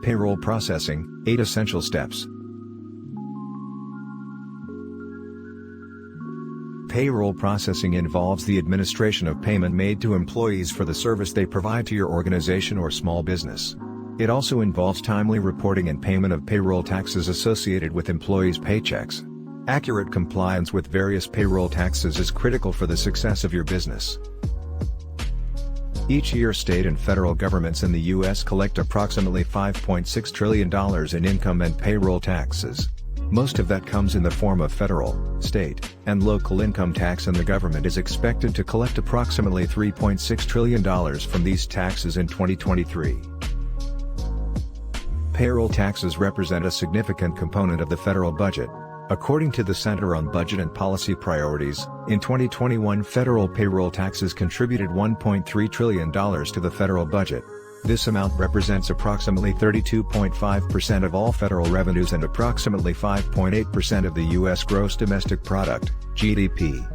Payroll processing, 8 essential steps. Payroll processing involves the administration of payment made to employees for the service they provide to your organization or small business. It also involves timely reporting and payment of payroll taxes associated with employees' paychecks. Accurate compliance with various payroll taxes is critical for the success of your business. Each year, state and federal governments in the U.S. collect approximately $5.6 trillion in income and payroll taxes. Most of that comes in the form of federal, state, and local income tax, and the government is expected to collect approximately $3.6 trillion from these taxes in 2023. Payroll taxes represent a significant component of the federal budget. According to the Center on Budget and Policy Priorities, in 2021 federal payroll taxes contributed $1.3 trillion to the federal budget. This amount represents approximately 32.5% of all federal revenues and approximately 5.8% of the U.S. gross domestic product, GDP.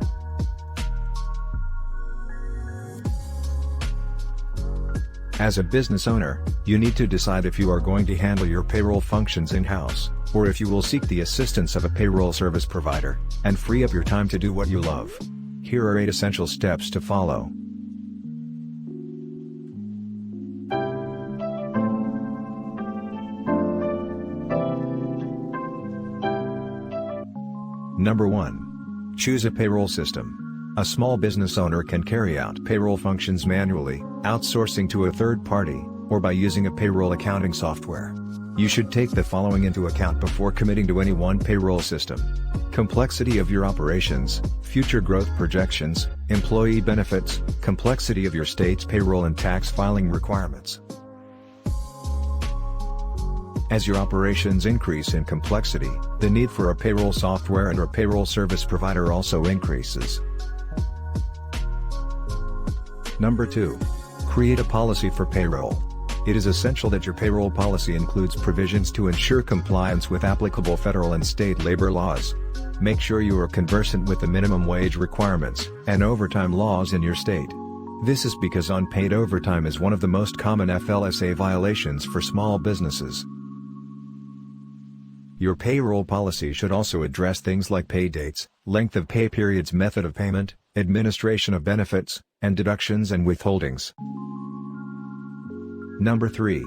As a business owner, you need to decide if you are going to handle your payroll functions in-house, or if you will seek the assistance of a payroll service provider, and free up your time to do what you love. Here are 8 essential steps to follow. Number 1. Choose a payroll system. A small business owner can carry out payroll functions manually, outsourcing to a third party, or by using a payroll accounting software. You should take the following into account before committing to any one payroll system: complexity of your operations, future growth projections, employee benefits, complexity of your state's payroll and tax filing requirements. As your operations increase in complexity, the need for a payroll software and/or payroll service provider also increases. Number 2. Create a policy for payroll. It is essential that your payroll policy includes provisions to ensure compliance with applicable federal and state labor laws. Make sure you are conversant with the minimum wage requirements and overtime laws in your state. This is because unpaid overtime is one of the most common FLSA violations for small businesses. Your payroll policy should also address things like pay dates, length of pay periods, method of payment, administration of benefits, and deductions and withholdings. Number 3.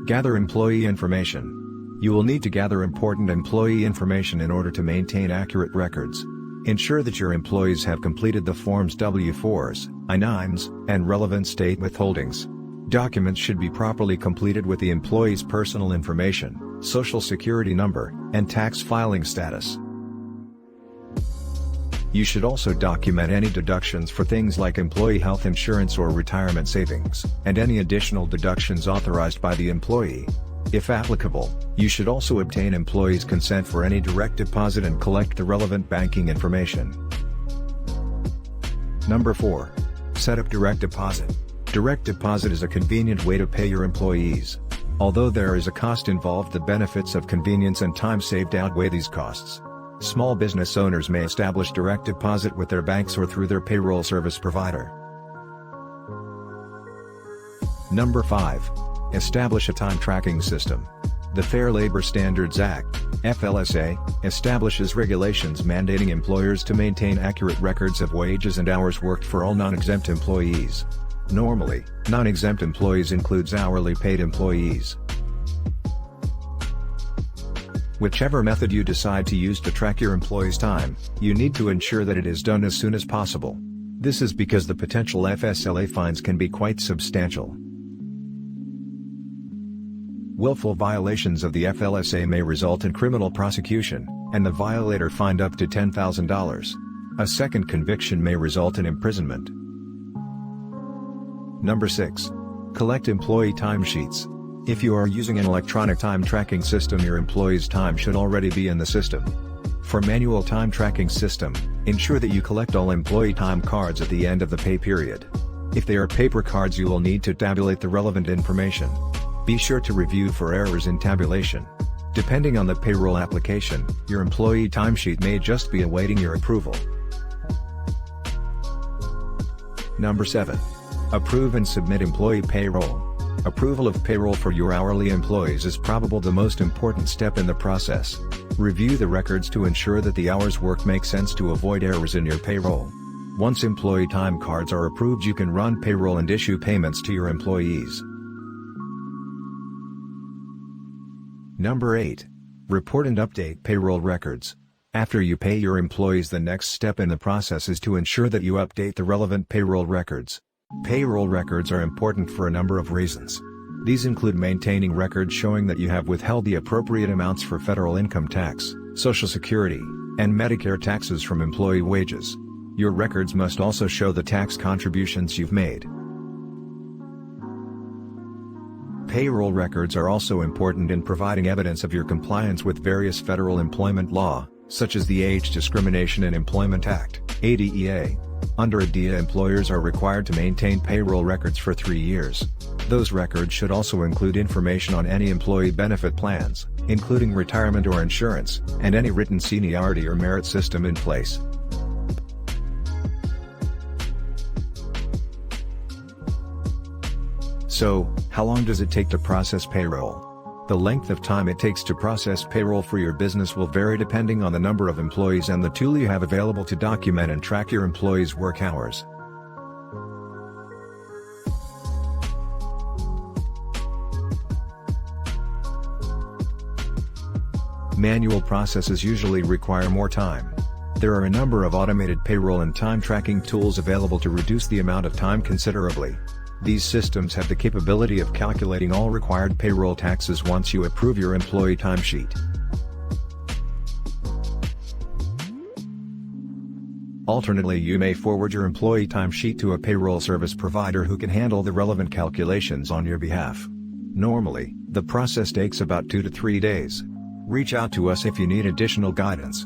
Gather employee information. You will need to gather important employee information in order to maintain accurate records. Ensure that your employees have completed the forms W-4s, I-9s, and relevant state withholdings. Documents should be properly completed with the employee's personal information, social security number, and tax filing status. You should also document any deductions for things like employee health insurance or retirement savings, and any additional deductions authorized by the employee. If applicable, you should also obtain employees' consent for any direct deposit and collect the relevant banking information. Number 4. Set up direct deposit. Direct deposit is a convenient way to pay your employees. Although there is a cost involved, the benefits of convenience and time saved outweigh these costs. Small business owners may establish direct deposit with their banks or through their payroll service provider. Number 5. Establish a time tracking system. The Fair Labor Standards Act, FLSA, establishes regulations mandating employers to maintain accurate records of wages and hours worked for all non-exempt employees. Normally, non-exempt employees includes hourly paid employees. Whichever method you decide to use to track your employees' time, you need to ensure that it is done as soon as possible. This is because the potential FSLA fines can be quite substantial. Willful violations of the FLSA may result in criminal prosecution, and the violator fined up to $10,000. A second conviction may result in imprisonment. Number 6. Collect employee timesheets. If you are using an electronic time tracking system, your employees' time should already be in the system. For manual time tracking system, ensure that you collect all employee time cards at the end of the pay period. If they are paper cards, you will need to tabulate the relevant information. Be sure to review for errors in tabulation. Depending on the payroll application, your employee timesheet may just be awaiting your approval. Number 7. Approve and submit employee payroll. Approval of payroll for your hourly employees is probably the most important step in the process. Review the records to ensure that the hours worked make sense to avoid errors in your payroll. Once employee time cards are approved, you can run payroll and issue payments to your employees. Number 8. Report and update payroll records. After you pay your employees, the next step in the process is to ensure that you update the relevant payroll records. Payroll records are important for a number of reasons. These include maintaining records showing that you have withheld the appropriate amounts for federal income tax, Social Security, and Medicare taxes from employee wages. Your records must also show the tax contributions you've made. Payroll records are also important in providing evidence of your compliance with various federal employment law, such as the Age Discrimination in Employment Act, ADEA. Under ADEA, employers are required to maintain payroll records for 3 years. Those records should also include information on any employee benefit plans, including retirement or insurance, and any written seniority or merit system in place. So, how long does it take to process payroll? The length of time it takes to process payroll for your business will vary depending on the number of employees and the tool you have available to document and track your employees' work hours. Manual processes usually require more time. There are a number of automated payroll and time tracking tools available to reduce the amount of time considerably. These systems have the capability of calculating all required payroll taxes once you approve your employee timesheet. Alternately, you may forward your employee timesheet to a payroll service provider who can handle the relevant calculations on your behalf. Normally, the process takes about 2 to 3 days. Reach out to us if you need additional guidance.